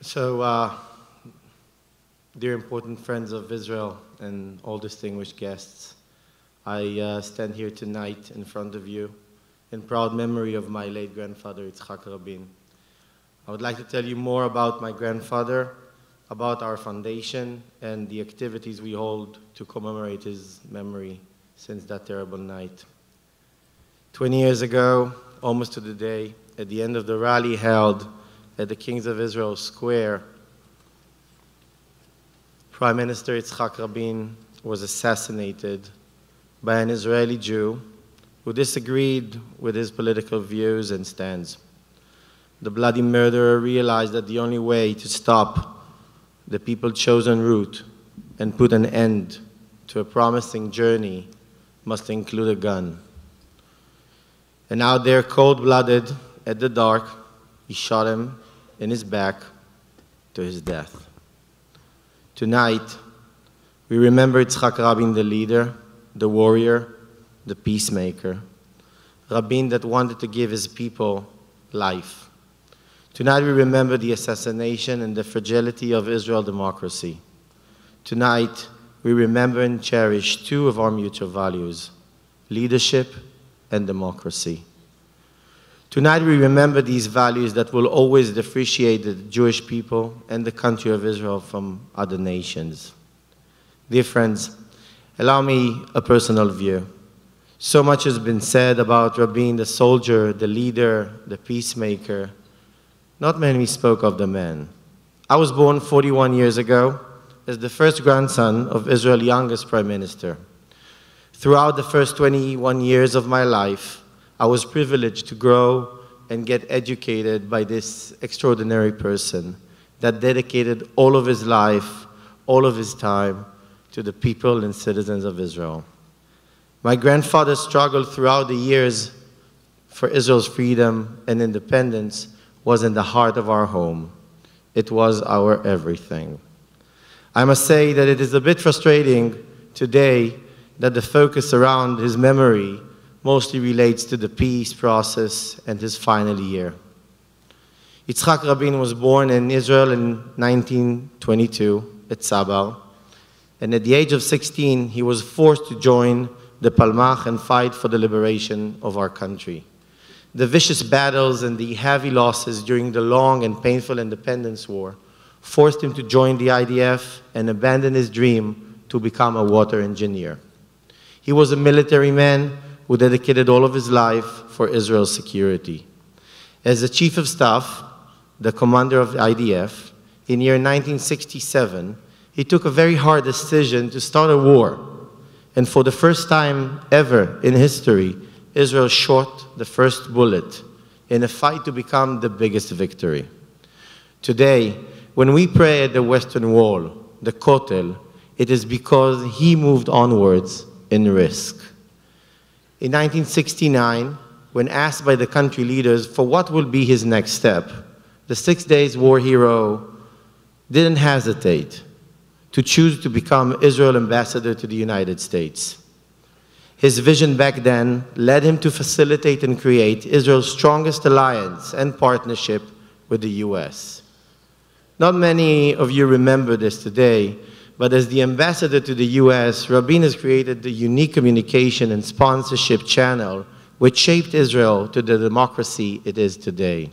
So, dear important friends of Israel and all distinguished guests, I stand here tonight in front of you in proud memory of my late grandfather, Yitzchak Rabin. I would like to tell you more about my grandfather, about our foundation, and the activities we hold to commemorate his memory since that terrible night. 20 years ago, almost to the day, at the end of the rally held at the Kings of Israel Square, Prime Minister Yitzchak Rabin was assassinated by an Israeli Jew who disagreed with his political views and stands. The bloody murderer realized that the only way to stop the people's chosen route and put an end to a promising journey must include a gun. And out there, cold-blooded, at the dark, he shot him in his back to his death. Tonight, we remember Yitzchak Rabin, the leader, the warrior, the peacemaker. Rabin that wanted to give his people life. Tonight, we remember the assassination and the fragility of Israel democracy. Tonight, we remember and cherish two of our mutual values, leadership and democracy. Tonight we remember these values that will always differentiate the Jewish people and the country of Israel from other nations. Dear friends, allow me a personal view. So much has been said about Rabin, the soldier, the leader, the peacemaker. Not many spoke of the man. I was born 41 years ago as the first grandson of Israel's youngest prime minister. Throughout the first 21 years of my life, I was privileged to grow and get educated by this extraordinary person that dedicated all of his life, all of his time to the people and citizens of Israel. My grandfather struggled throughout the years for Israel's freedom and independence was in the heart of our home. It was our everything. I must say that it is a bit frustrating today that the focus around his memory mostly relates to the peace process and his final year. Yitzchak Rabin was born in Israel in 1922 at Sabal, and at the age of 16, he was forced to join the Palmach and fight for the liberation of our country. The vicious battles and the heavy losses during the long and painful independence war forced him to join the IDF and abandon his dream to become a water engineer. He was a military man who dedicated all of his life for Israel's security. As the chief of staff, the commander of the IDF, in year 1967, he took a very hard decision to start a war. And for the first time ever in history, Israel shot the first bullet in a fight to become the biggest victory. Today, when we pray at the Western Wall, the Kotel, it is because he moved onwards in risk. In 1969, when asked by the country leaders for what will be his next step, the 6 Days War hero didn't hesitate to choose to become Israel ambassador to the United States. His vision back then led him to facilitate and create Israel's strongest alliance and partnership with the US. Not many of you remember this today, but as the ambassador to the US, Rabin has created the unique communication and sponsorship channel which shaped Israel to the democracy it is today.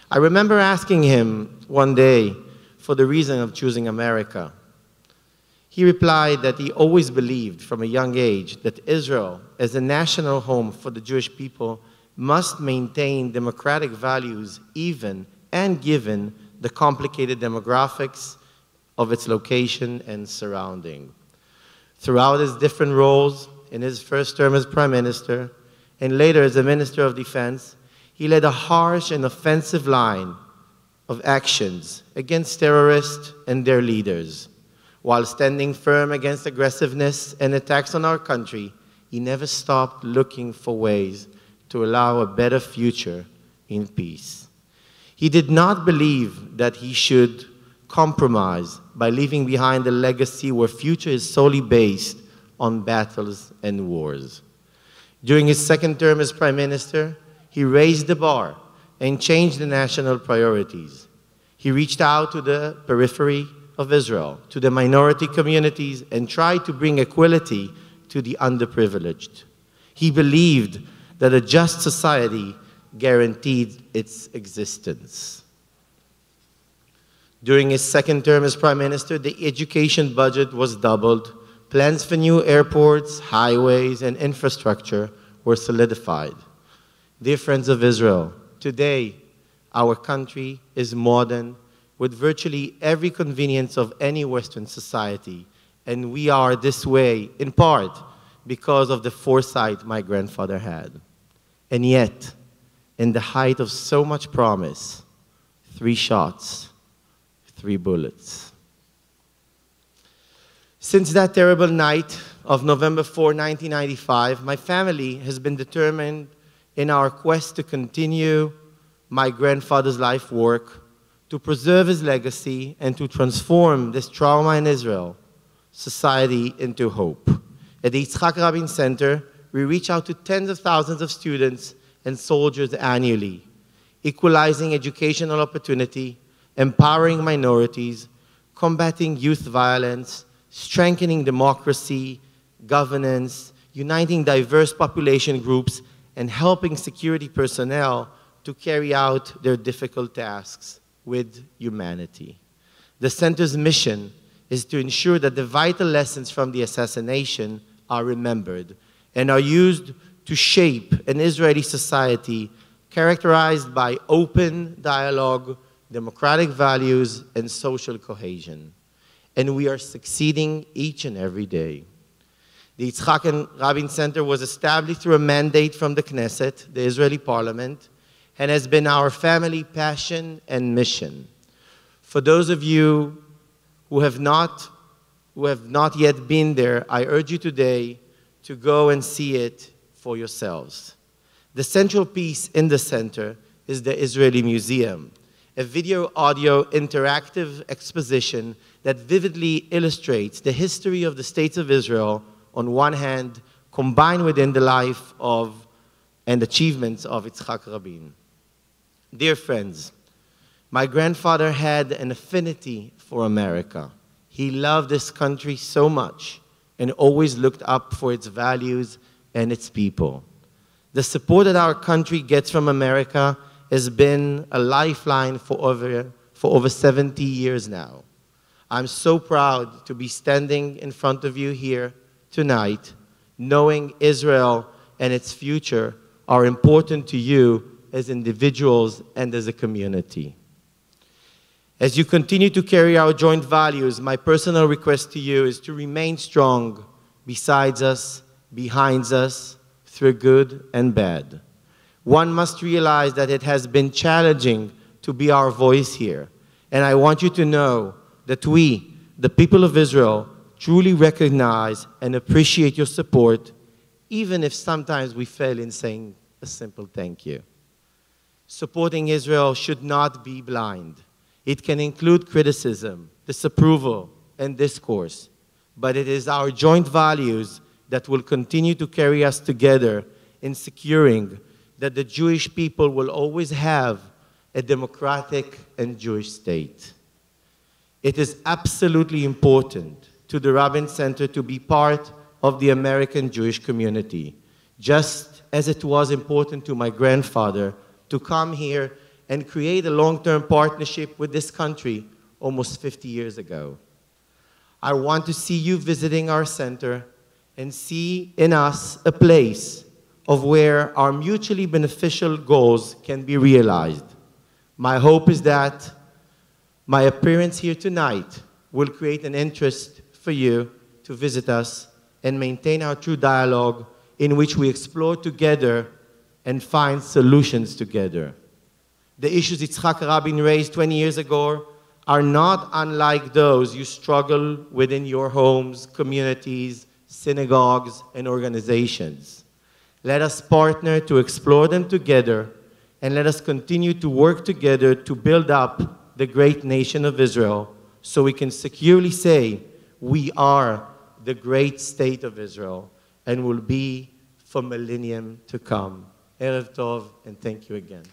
I remember asking him one day for the reason of choosing America. He replied that he always believed from a young age that Israel, as a national home for the Jewish people, must maintain democratic values even and given the complicated demographics of its location and surrounding. Throughout his different roles, in his first term as Prime Minister, and later as a Minister of Defense, he led a harsh and offensive line of actions against terrorists and their leaders. While standing firm against aggressiveness and attacks on our country, he never stopped looking for ways to allow a better future in peace. He did not believe that he should compromise by leaving behind a legacy where future is solely based on battles and wars. During his second term as Prime Minister, he raised the bar and changed the national priorities. He reached out to the periphery of Israel, to the minority communities, and tried to bring equality to the underprivileged. He believed that a just society guaranteed its existence. During his second term as Prime Minister, the education budget was doubled. Plans for new airports, highways, and infrastructure were solidified. Dear friends of Israel, today, our country is modern with virtually every convenience of any Western society, and we are this way, in part, because of the foresight my grandfather had. And yet, in the height of so much promise, 3 shots, 3 bullets. Since that terrible night of November 4, 1995, my family has been determined in our quest to continue my grandfather's life work, to preserve his legacy, and to transform this trauma in Israel society into hope. At the Yitzchak Rabin Center, we reach out to tens of thousands of students and soldiers annually, equalizing educational opportunity, empowering minorities, combating youth violence, strengthening democracy, governance, uniting diverse population groups, and helping security personnel to carry out their difficult tasks with humanity. The center's mission is to ensure that the vital lessons from the assassination are remembered and are used to shape an Israeli society characterized by open dialogue, democratic values, and social cohesion. And we are succeeding each and every day. The Yitzchak Rabin Center was established through a mandate from the Knesset, the Israeli parliament, and has been our family passion and mission. For those of you who have not yet been there, I urge you today to go and see it for yourselves. The central piece in the center is the Israeli Museum, a video-audio interactive exposition that vividly illustrates the history of the states of Israel on one hand, combined within the life of and achievements of Yitzchak Rabin. Dear friends, my grandfather had an affinity for America. He loved this country so much and always looked up for its values and its people. The support that our country gets from America has been a lifeline for over 70 years now. I'm so proud to be standing in front of you here tonight, knowing Israel and its future are important to you as individuals and as a community. As you continue to carry our joint values, my personal request to you is to remain strong beside us, behind us, through good and bad. One must realize that it has been challenging to be our voice here, and I want you to know that we, the people of Israel, truly recognize and appreciate your support, even if sometimes we fail in saying a simple thank you. Supporting Israel should not be blind. It can include criticism, disapproval, and discourse, but it is our joint values that will continue to carry us together in securing that the Jewish people will always have a democratic and Jewish state. It is absolutely important to the Rabin Center to be part of the American Jewish community, just as it was important to my grandfather to come here and create a long-term partnership with this country almost 50 years ago. I want to see you visiting our center and see in us a place of where our mutually beneficial goals can be realized. My hope is that my appearance here tonight will create an interest for you to visit us and maintain our true dialogue in which we explore together and find solutions together. The issues Yitzchak Rabin raised 20 years ago are not unlike those you struggle with in your homes, communities, synagogues, and organizations. Let us partner to explore them together, and let us continue to work together to build up the great nation of Israel so we can securely say we are the great state of Israel and will be for millennium to come. Erev Tov, and thank you again.